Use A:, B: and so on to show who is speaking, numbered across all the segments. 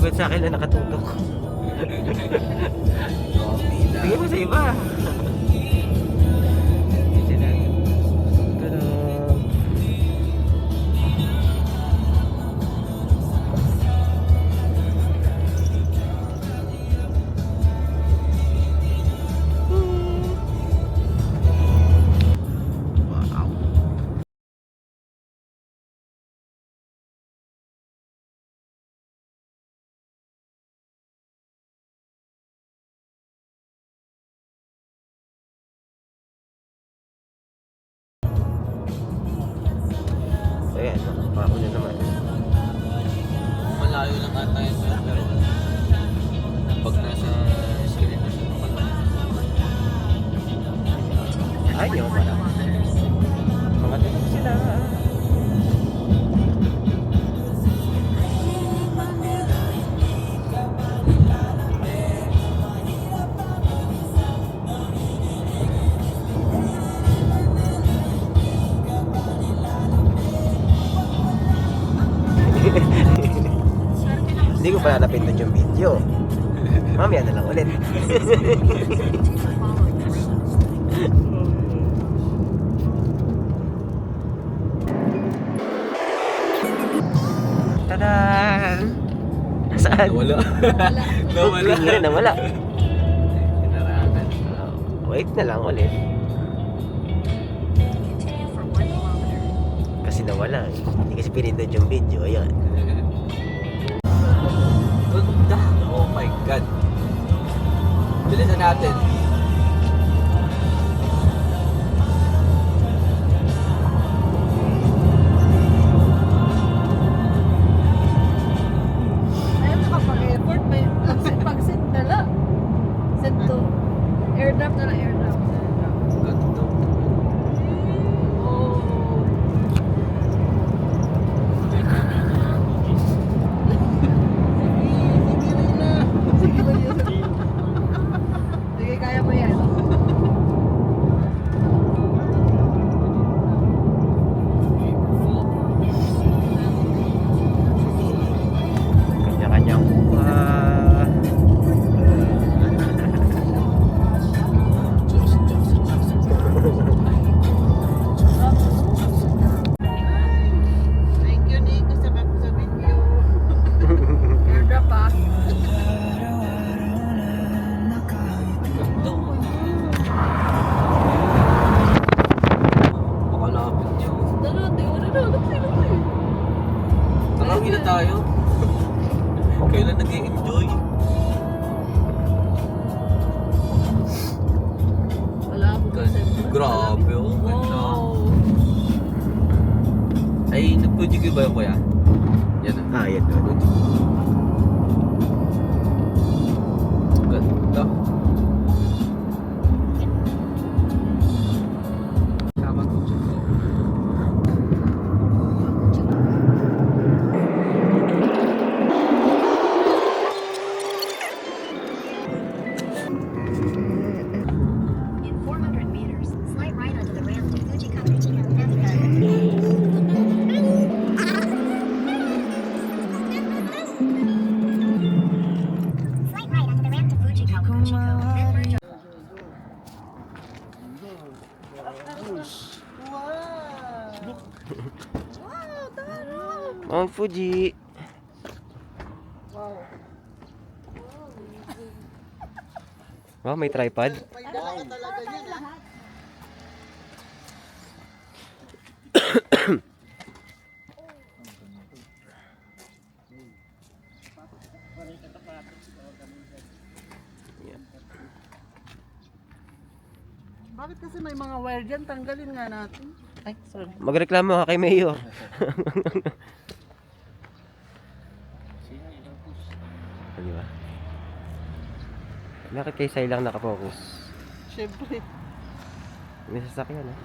A: likod sa akin na nakatutok. Tingin mo sa iba. Ayan, nakapako na naman.
B: Malayo lang ata yun sir, pero pag nasa screen na siya naman.
A: Ayaw pala. Mga tanong sila. Hindi ko pala napindot yung video. Mamaya na lang ulit. Tadaan! Saan?
B: Nawala. Nawala.
A: Hindi na nawala.
B: Pinarangan.
A: Wait na lang ulit. Kasi nawala eh. Hindi kasi pinindot yung video. Ayan.
B: Ganda. Oh my God. Bilisan natin.
C: Ayaw nakapag-airport. May pag-set na lang. Set to. Airdrop na lang, airdrop.
B: Ganda.
C: Oh. Sige, kaya mo yan.
A: Kanya-kanyang buha.
C: Thank you, Nick. Kasama ko sa video. Airdrop ah.
B: Makalapit niyo.
C: Dalo.
B: Nakawin na tayo. Kailan nag-i-enjoy?
C: Wala akong concept.
B: Grabe, oh. Ganda.
C: Wow.
B: Ay, nag-Fuji ba yung kuya? Yan ah.
A: Ah, yan doon.
B: Ganda. Tama ko siya.
D: In 400 meters, slide right onto the ramp to Fuji Slide right onto the ramp to Fuji then
C: Wow, Taro!
A: Mount Fuji.
C: Wow.
A: Wow, may tripod.
C: May dala ka talaga yan ah. Bakit kasi may mga wire dyan? Tanggalin nga natin. Ay, sorry.
A: Magreklamo ka kay Mayor. Di ba? Bakit kay Sai lang nakafocus?
C: Siyempre.
A: May sasakyan eh.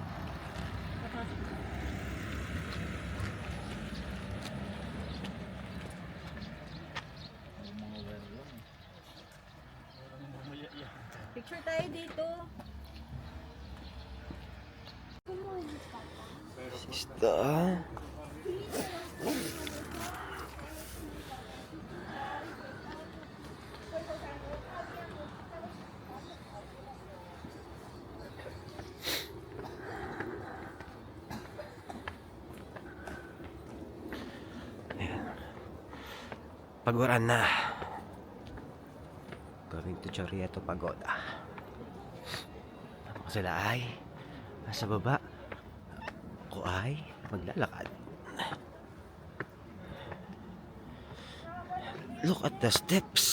C: Picture tayo dito.
A: Sista. Paguran na. Going to Chorrieto Pagoda. Ako sila ay nasa baba. Ako ay maglalakad. Look at the steps.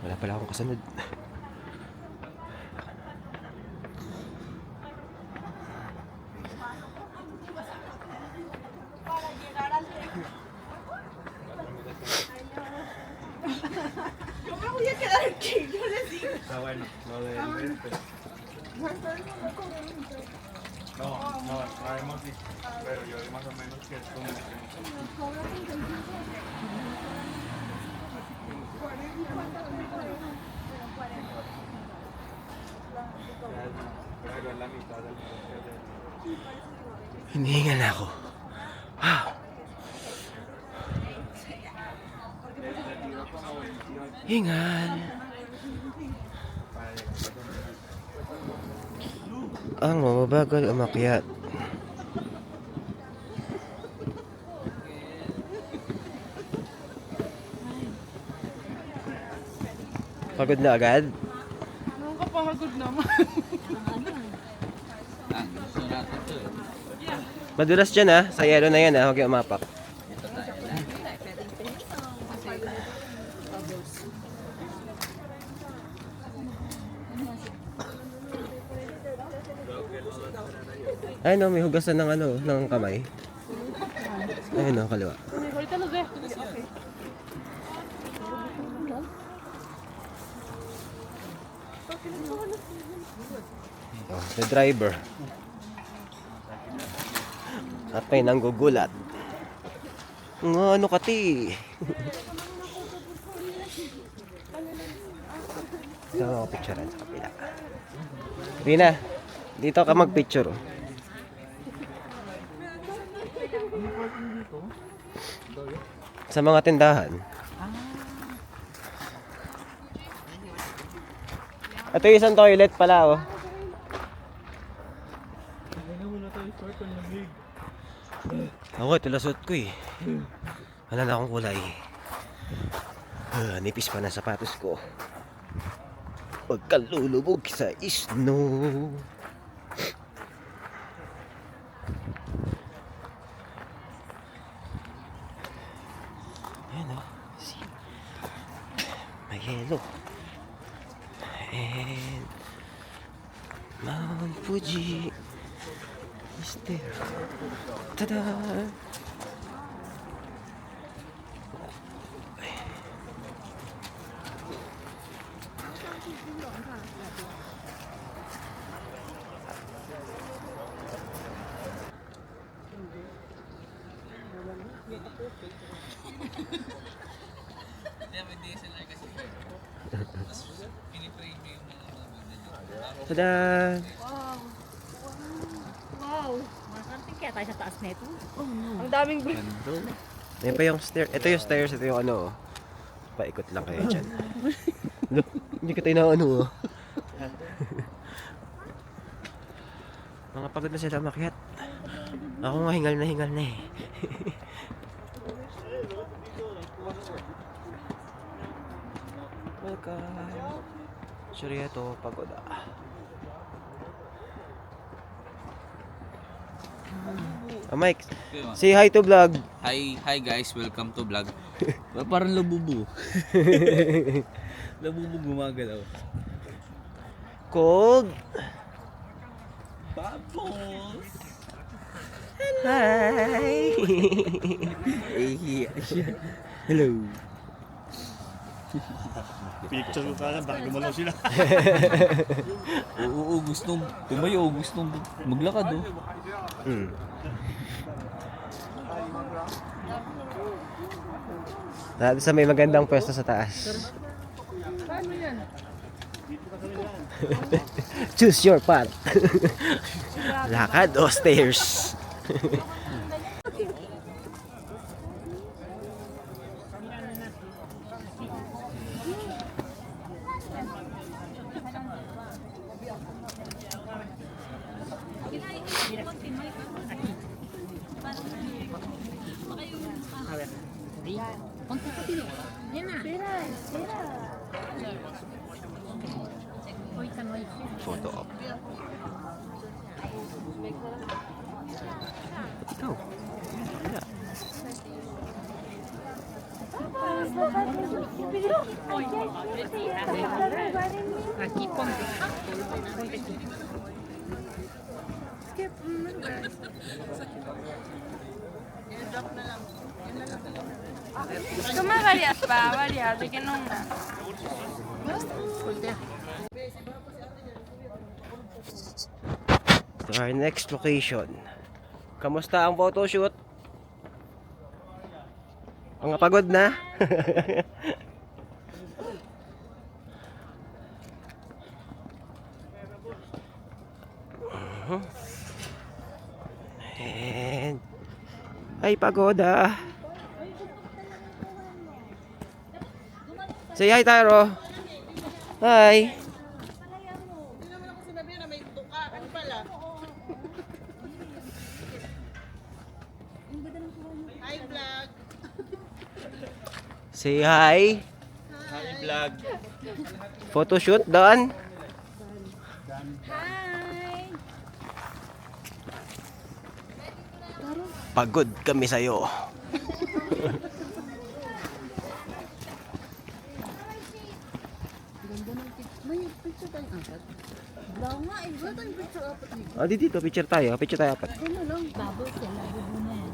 A: Wala pala akong kasunod.
E: No, sabemos sí, pero yo más o menos que es como pero es la mitad del
A: Hinihingal na ako. Wow. Hingal. Ang mababagal umakyat. Pagod na agad?
C: Nakakapagod naman.
B: Gusto natin to eh.
A: Madulas dyan ha. Sa yelo na yan ha. Huwag yung umapak. Ay no, may hugasan ng ano, ng kamay. Ayun no, kaliwa. Oh, the driver. At may nanggugulat. Nga ano kati? Ito ako picturean sa kapila. Rina, dito ka mag-picture. Oh. Sa mga tindahan. Ito yung isang toilet pala oh. Ako, ito lasot ko eh. Wala na akong kulay. Nipis pa na sapatos ko. Pagkalulubog sa snow. Ayan o. See? May yellow. And Mount Fuji is there. Tada! Tada!
C: Wow.
D: Makarating kaya tayo sa taas na ito.
C: Ang daming
A: Ayan pa yung stair. Ito yung stairs. Ito yung ano. Paikot lang kayo dyan. Look, hindi ka tayo na ano oh. Mga pagod na sila makiat. Ako nga hingal na eh. Welcome. Chorrieto Pagoda. Mike, say hi to vlog.
B: Hi guys, welcome to vlog. Parang labubu. Labubu gumagalaw.
A: Cold.
B: Bubbles!
A: Hi. Hello.
E: picture ko ka baka gumalaw sila.
B: Oo, gustong tumayo, gustong maglakad oh.
A: Sabi sa may magandang pwesto sa taas.
C: Paano yan?
A: Choose your path. Lakad o stairs.
D: Aquí, ponte. Ponte aquí.
C: Gusto mo varias pa? Varias. Bigyan nung na.
A: To our next location. Kamusta ang photoshoot? Mga pagod na? And ay pagoda. Say hi, Taro. Hi. Say hi.
E: Hi, vlog.
A: Photoshoot done.
D: Hi!
A: Pagod kami sa'yo. Ah, dito, picture tayo. Picture tayo apat.
D: Bubbles yan. Labubo na yan.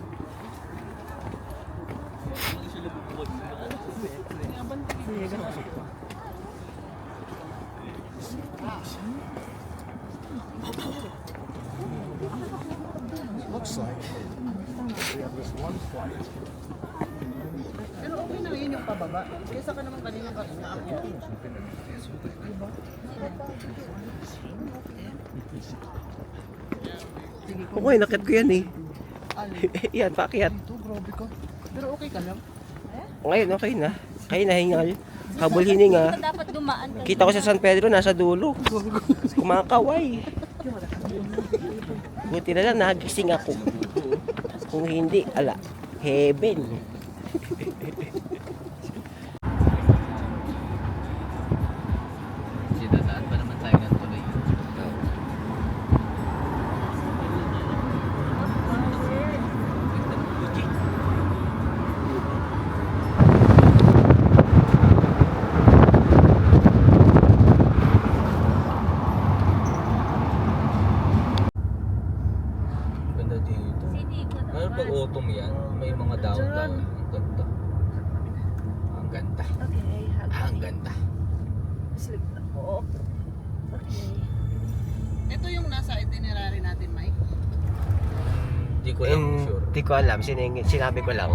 F: Pero okay na yun yung pababa. Kesa ka naman kanina ako.
A: Okay, nakit ko yan eh. Yan, paakyat.
F: Ito, grabe ka. Pero okay ka lang.
A: Ngayon, okay na. Kaya nahingal. Habol hininga.
D: Dapat dumaan ka.
A: Kita ko sa San Pedro, nasa dulo. Kumakaway. Buti na lang, nagising ako. Kung hindi, ala, heaven.
B: Kasi dadaan pa naman tayo ng tuloy. Ganda dito. Ano pag autumn yan, may mga down-down. Ang ganda. Ang ganda.
C: Okay,
B: Ang ganda.
C: sleep ako. Okay.
F: Ito yung nasa itinerary natin, Mike.
B: Hindi ko lang sure.
A: Hindi ko alam, sinabi ko lang.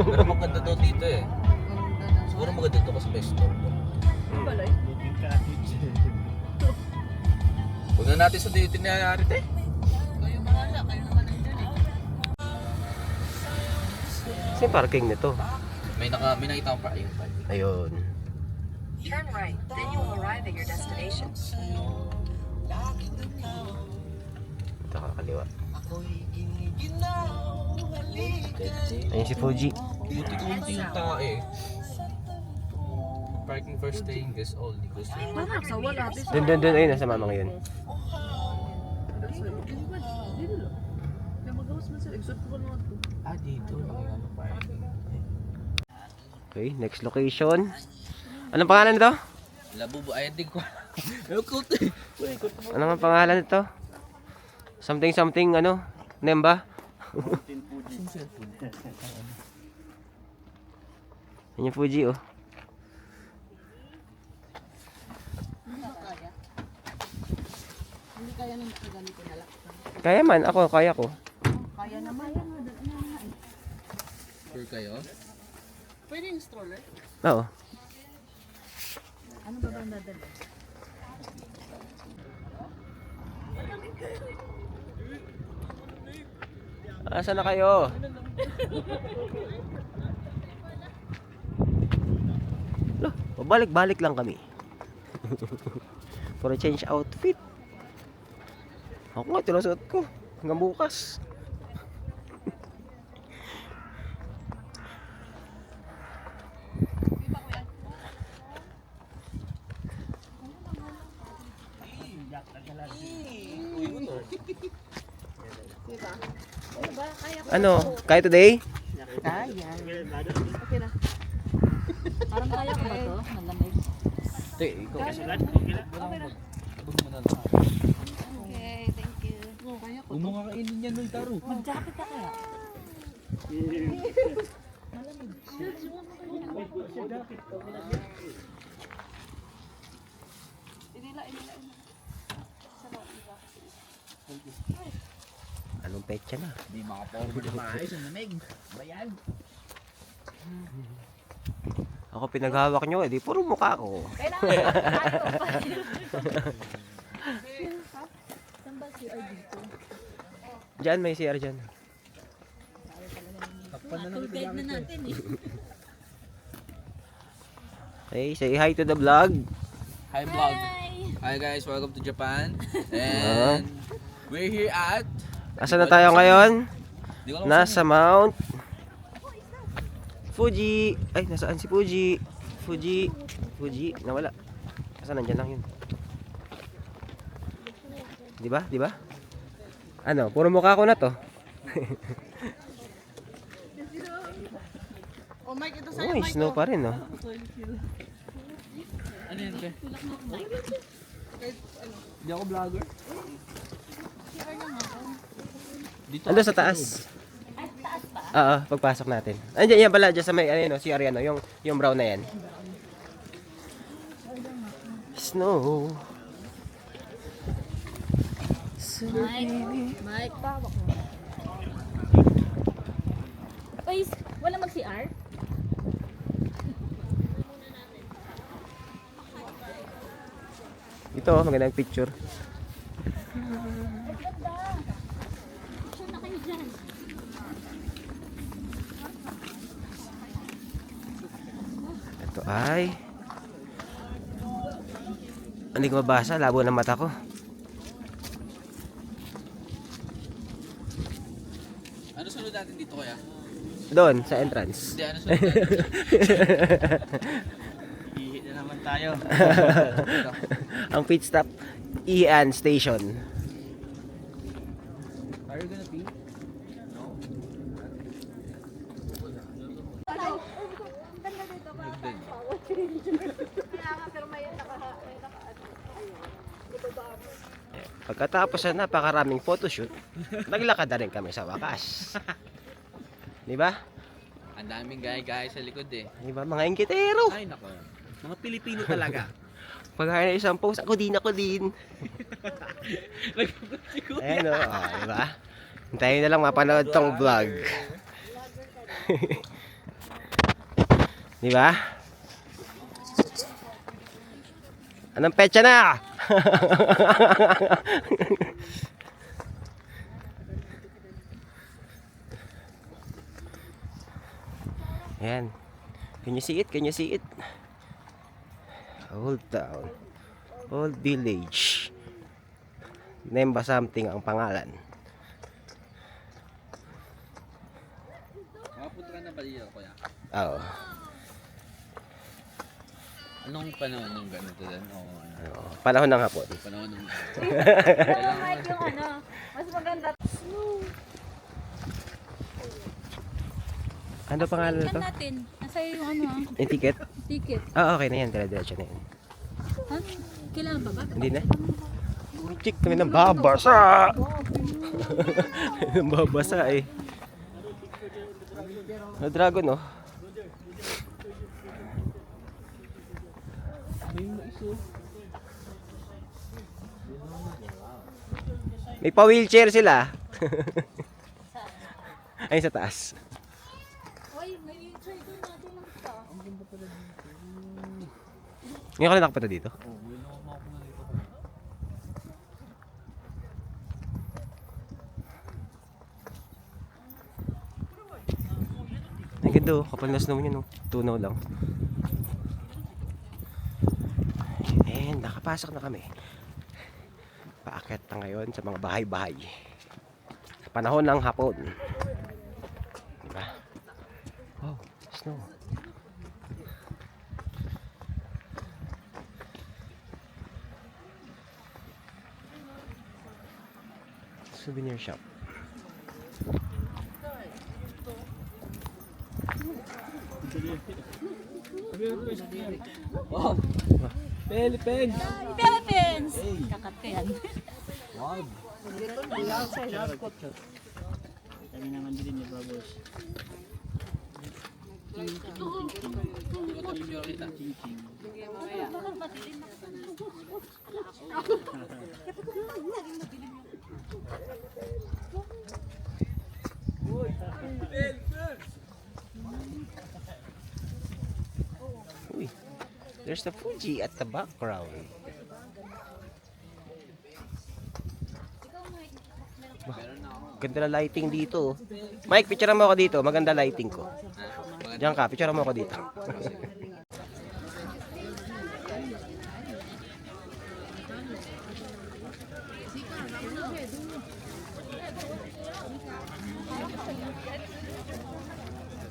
B: Pero maganda daw dito eh. Siguro maganda dito kasi may store doon.
C: Balay.
B: Huwag na natin sa dito itinerary te.
F: Kayo bahala, kayo naman nandyan eh.
A: Kasi parking nito.
B: May nakita akong parking.
A: Ayun.
G: Turn right, then you will arrive at your destination.
A: Ito kakaliwa. Ayun si Fuji.
B: Buti-kunti yung tae. Parking for staying guest only. Gusto
C: Parang sa wala.
A: Dun, ayun, nasa mamang yun.
F: Kaya magawas man sila. Exot ko naman ito.
B: Ah, dito. Ano parking?
A: Okay, next location. Anong pangalan nito?
B: Labubo. Ay, hindi ko. Ayoko ito eh.
A: Ano ang pangalan nito? Something, ano? Nemba? Yan yung Fuji, oh.
F: Hindi kaya nang ganito na lang.
A: Kaya man, kaya ko.
F: Kaya naman.
B: Sure kayo?
F: Pwede yung stroller.
A: Oo.
D: Ano ba ba nadala?
A: Asa na kayo? Loh, balik lang kami. For a change outfit. Ako nga, tinasuot ko. Hanggang bukas. Ano? Kaya today?
F: Kaya.
C: Okay na.
D: Parang kaya ko ba to? Malamig.
B: Ikaw.
C: Okay, thank you.
B: Huwag mo nga kainin yan, Noy, Taro.
D: Mag-jacket ka kaya.
A: Anong petsa na?
B: Hindi makaporma na maayos ang lamig. Bayan.
A: Ako pinaghawak nyo, di puro mukha ko.
D: Saan ba si R dito?
A: Diyan, may CR dyan.
D: Tour guide na natin eh.
A: Okay, say hi to the vlog.
B: Hi vlog.
D: Hi!
B: Hi guys, welcome to Japan. And we're here at...
A: Asa na tayo ngayon?
B: Di ko alam
A: Nasa Mount Fuji. Ay, nasaan si Fuji? Fuji, nawala. Asa nandiyan lang yun. Di ba? Di ba? Ano, puro mukha ko na to.
F: Oh, Mike, ito sa'yo,
A: Uy,
F: Mike.
A: snow pa rin, no?
B: Ano yan, Pe? Hindi ako vlogger. Dito
A: Ando sa taas. Oo, pagpasok natin. Andiyan yan pala, dyan sa may, ano, si Ariano, yung brown na yan. Snow.
D: Mike, pawak mo. Uy, wala mag-CR?
A: Ito, magandang picture.
D: Saan na kayo dyan?
A: Ito ay... Hindi ko mabasa, labo ng mata ko.
B: Ano sunod natin dito kaya?
A: Doon, sa entrance.
B: Hindi, ano sunod natin? Hihit na naman tayo.
A: Ang pit stop, Ian Station.
B: Are you gonna pee? No?
A: Pagkatapos na napakaraming photoshoot, naglakad na rin kami sa wakas. Di ba?
B: Ang daming guys sa likod eh.
A: Di ba? Mga engkitero.
B: Ay nako. Mga Pilipino talaga.
A: Pag na isang post, ako din. Ayan o, di ba? Hintayin na lang mapanood tong vlog. Di ba? Anong petsa na? Ayan. Can you see it? Can you see it? Old town. Old village. Nemba something ang pangalan.
B: Makapunta ka na ba dito kuya?
A: Oo.
B: Anong panahon ng ganito din? O ano?
A: Panahon ng hapon.
B: Panahon ng...
C: Mike, yung ano, mas maganda.
A: Ano pangalan
D: Saan
A: nito?
D: natin? Nasa yung ano
A: Yung ticket?
D: ticket.
A: Ah, okay na yan. Dire-diretso na yan.
D: Ano? Kailangan pa ba?
A: Hindi na. Chik kami ng babasa. Babasa eh. No dragon oh. May pa-wheelchair sila. Ay sa taas.
D: Uy, may wheelchair doon natin lang ito.
A: Ngayon ka na nakapunta dito? Ang ganda oh, kapal na snow niya no. Tunaw lang. And nakapasok na kami. Paakyat na ngayon sa mga bahay-bahay. Sa panahon ng hapon. Diba? Oh, snow. Souvenir shop.
B: Wow! Philippines!
D: Philippines! Kakat ka yan.
B: Wow!
H: Kami naman din ni Babos.
A: Uy, there's the Fuji at the background. Bah, ganda na lighting dito. Mike, picture mo ako dito. Maganda lighting ko. Diyan ka, picture mo ako dito.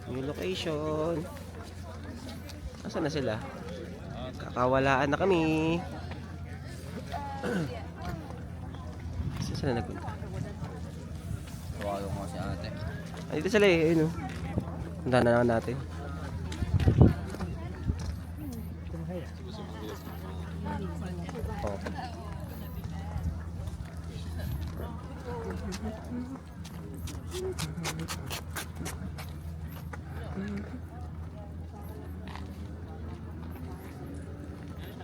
A: New location. Nasaan na sila? Kakawalaan na kami. Saan sila nagpunta?
B: Tawagin mo si ate.
A: Dito sila eh, ayun o. Punta na lang natin. Oh.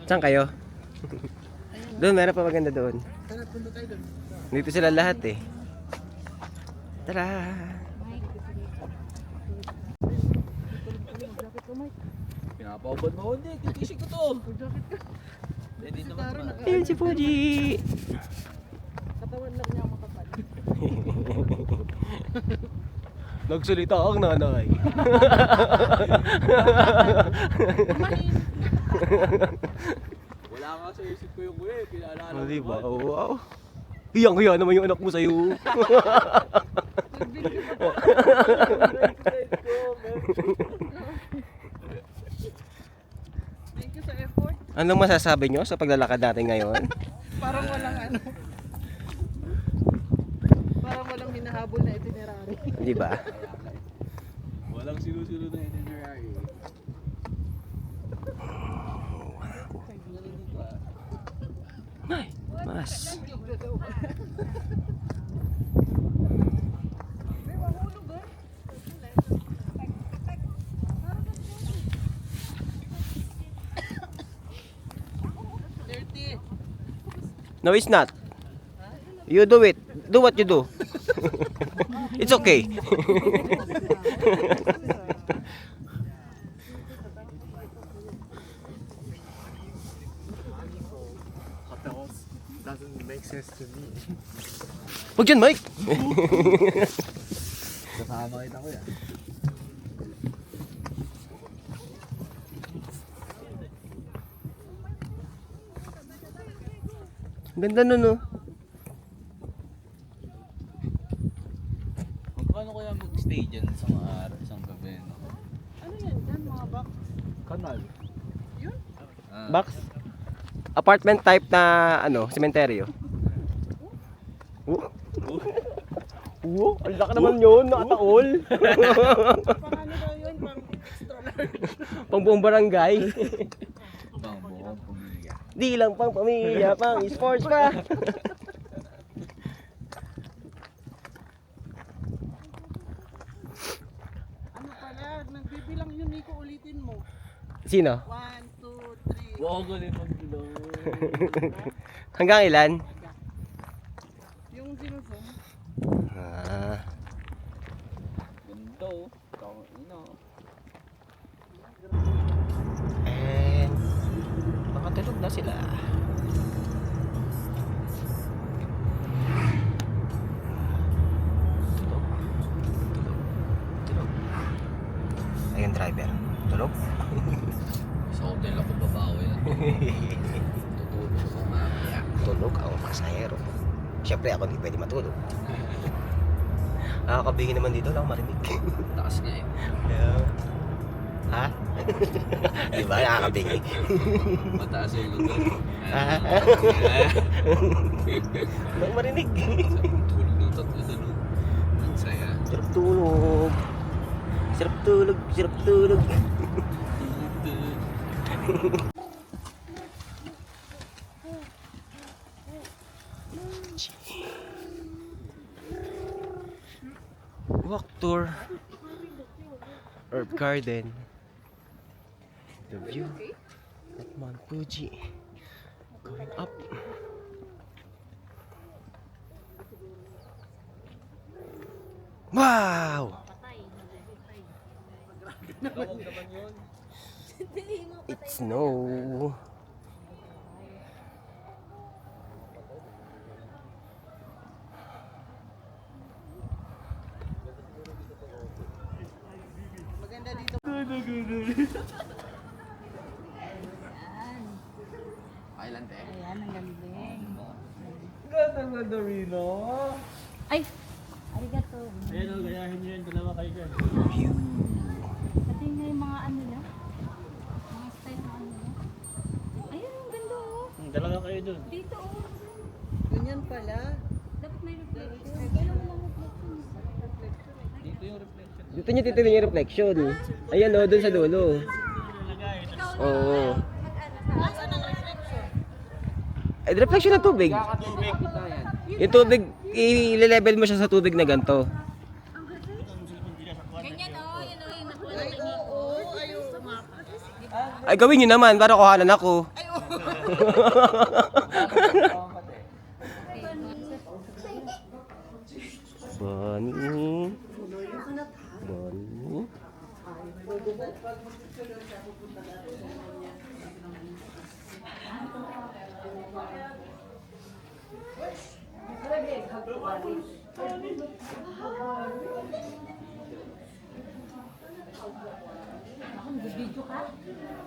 A: Saan kayo? Doon, meron pa maganda doon. Dito sila lahat eh. Tara!
B: Pinapaubad mo, hindi. Titisig ko to. Hindi naman ito.
A: Ayun si Fuji!
F: Katawan lang niya makapal.
A: Nagsalita ang nanay.
B: Wala nga sa isip ko yung kuya. Pinaalala
A: Oh, diba? Wow. Hiyang-hiya naman yung anak mo sa'yo.
F: Thank you sa effort.
A: Anong masasabi nyo sa paglalakad natin ngayon?
F: Parang walang ano. Parang walang hinahabol na itinerary.
A: Di ba?
B: Walang sinusunod na itinerary.
A: Ay, mas.
F: Dirty.
A: No, it's not. You do it. Do what you do. It's okay.
E: Doesn't make sense to me.
A: Huwag dyan, Mike!
B: Kasama kita kuya.
A: Ganda nun, no?
B: Magkano kaya mag-stay dyan isang araw, isang gabi? No?
F: Ano yan? Yan mga bak.
B: Kanal.
A: Box? Apartment type na, ano, sementeryo. Oo, ang laki naman yun, nakataol.
F: Pang ano daw yun? Pang extra large.
A: Pang buong barangay.
B: Bang buong pamilya.
A: Di lang pang pamilya, pang sports pa.
F: Ano pala? Nagbibilang yun, Nico, ulitin mo.
A: Sino?
F: 1, 2, 3.
B: Wow, galing mag-vlog.
A: Hanggang ilan?
F: Yung sinusong.
A: Ah,
B: Ganda oh. Ino.
A: and makatulog na sila. Tulog. Tulog. Ayun, driver. Tulog.
B: Sa hotel ako babawi na. Tutulog ako mamaya.
A: Tulog ako, pasahero. Siyempre ako hindi pwede matulog. Nakakabingin naman dito, wala akong marinig.
B: Taas nga eh.
A: Ha? Di ba nakakabingin?
B: Mataas yung lugar.
A: Wala akong marinig.
B: Tulog ng tatlo doon. Ang saya.
A: Sarap tulog. Sarap tulog, sarap tulog. Fuji. Walk tour. Herb Garden. The view at Mount Fuji. Going up. Wow! It's snow.
B: Island eh.
D: Ayan, ang galing.
B: Ganda Rino.
D: Ay! Arigato.
H: Ayun o, gayahin nyo yun. Dalawa kayo dyan.
D: Pati nga yung mga ano na. Mga style na ano na. Ayun, ang ganda oh.
H: Dalawa kayo dun.
D: Dito oh.
C: Ganyan pala.
D: Dapat may reflection. Kailan mo lang reflection?
B: Dito yung reflection.
A: Dito niyo titignan yung reflection. Ayan o, dun sa dulo. Oo. Ay, reflection ng tubig. Yung tubig, i-level mo siya sa tubig na ganito.
D: Ganyan oh, yun oh, yung nakuha
C: Ay, oo. Ayaw.
A: Ay, gawin nyo naman, para kuhanan ako. Bunny. Bunny.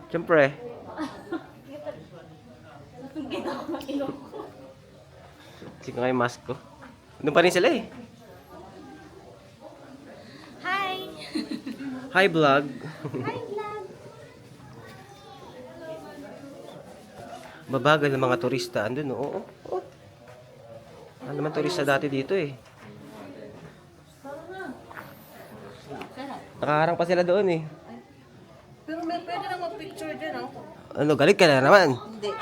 A: Siyempre. Sige nga yung mask ko. Doon pa rin sila eh.
D: Hi!
A: Hi vlog.
D: Hi vlog!
A: Babagal ng mga turista. Andun, oo. Oo. Ano naman turista dati dito eh. Nakaharang pa sila doon eh.
C: Pero may pwede na mag-picture dyan, oh.
A: Ano, galit ka na naman.
C: Hindi.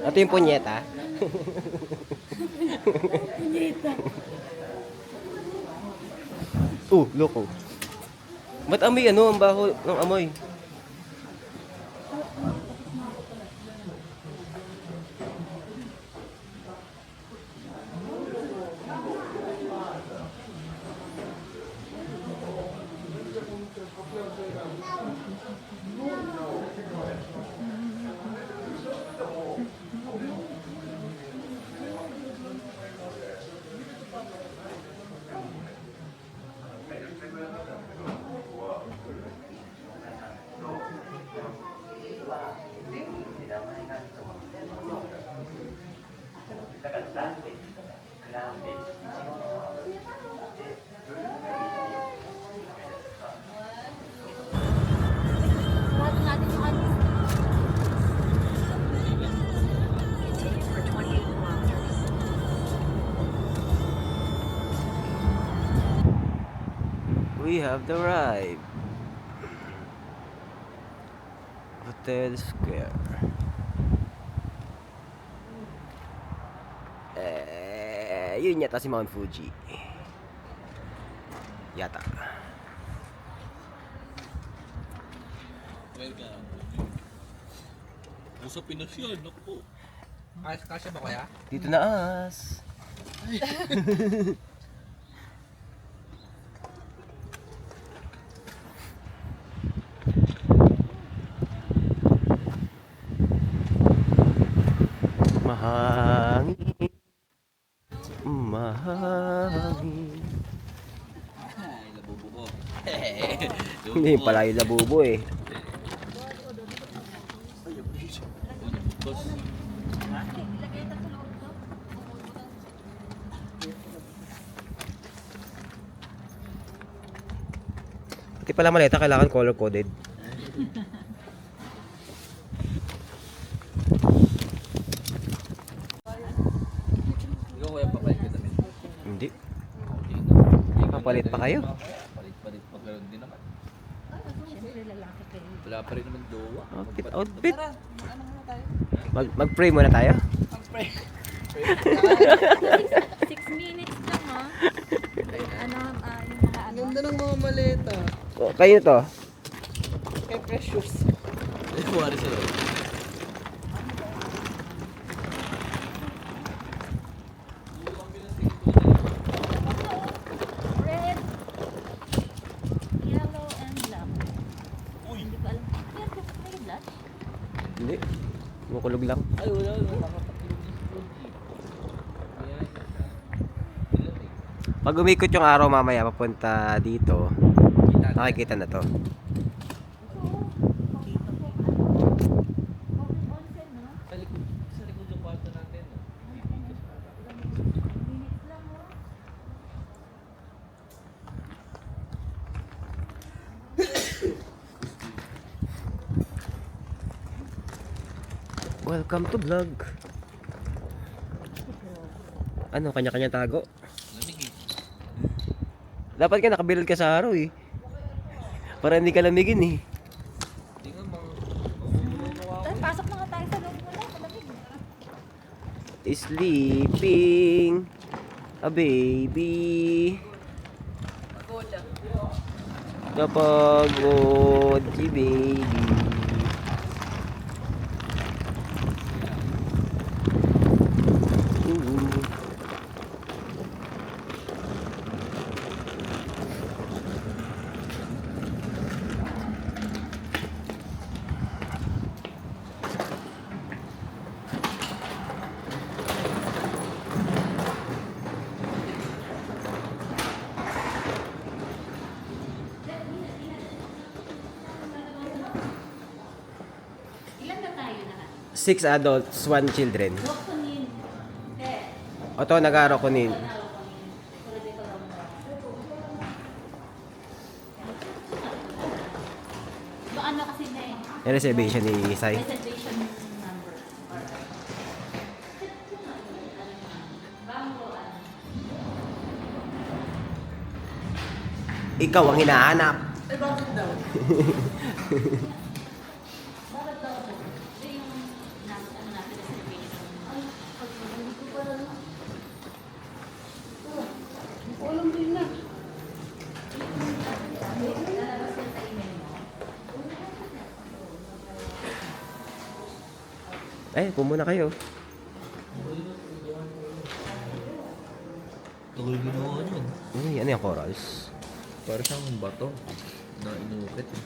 A: Ito yung punyeta.
D: Punyeta.
A: Loko. Ba't amoy ano? Ang baho ng amoy.
D: Sarado natin yung ano.
G: Continue for 28 kilometers.
A: We have arrived. Hotel Square. Yun yata si Mount Fuji. Yata.
B: Welcome. Nasa Pinas yun, naku. Kasya ba kaya?
A: Dito na as. Mahangin. Mahangin.
B: Ay, labubo ko.
A: Hindi pala yung labubo eh.
B: Boss.
A: Pati pala maleta kailangan color coded.
B: Ikaw kaya papalit ka namin?
A: Hindi.
B: Hindi na.
A: Papalit pa kayo?
B: Palit pa gano'n din naman.
D: Siyempre lalaki kayo.
B: Wala pa rin naman jowa.
A: Outfit.
F: Tara, ano muna tayo?
A: Mag-pray muna tayo.
F: Mag-pray.
D: 6 minutes lang ha. Ano, yung mga
F: Ang
D: ano.
F: ganda ng mga maleta.
A: Oh, kayo to.
F: Kay Precious.
B: Kuwari sa'yo.
D: Red, yellow, and black. Hindi ko alam. May black?
A: Hindi. Kumukulog lang.
B: Ay, wala. Nakapatulog na si Cody.
A: Pag umikot yung araw mamaya papunta dito, nakikita na to.
B: Sa likod yung kwarto natin.
A: Welcome to vlog. Ano, kanya-kanya tago? Dapat ka nakabilad ka sa araw eh. Para hindi ka lamigin eh.
B: Hindi nga mga...
D: Pasok na nga tayo sa loob mo lang. Malamig.
A: Sleeping a baby. Napagod si baby. Ooh.
D: Ilan na tayo na?
A: 6 adults, 1 children.
D: Rokunin.
A: Oto, nag-aro ko nin.
D: Ano kasi na eh.
A: Yung reservation ni Sai.
D: Reservation number.
A: Ikaw ang hinahanap.
F: Eh, bakit daw?
D: Bakit daw po? Ito yung ano natin reservation. Ay, hindi ko pa lang.
F: Walang din na.
D: Lalabas yan sa email mo.
A: Ay, pumuna kayo.
B: Tuloy ginawa yun.
A: Uy, ano yung corals?
B: Para siyang bato na inukit eh.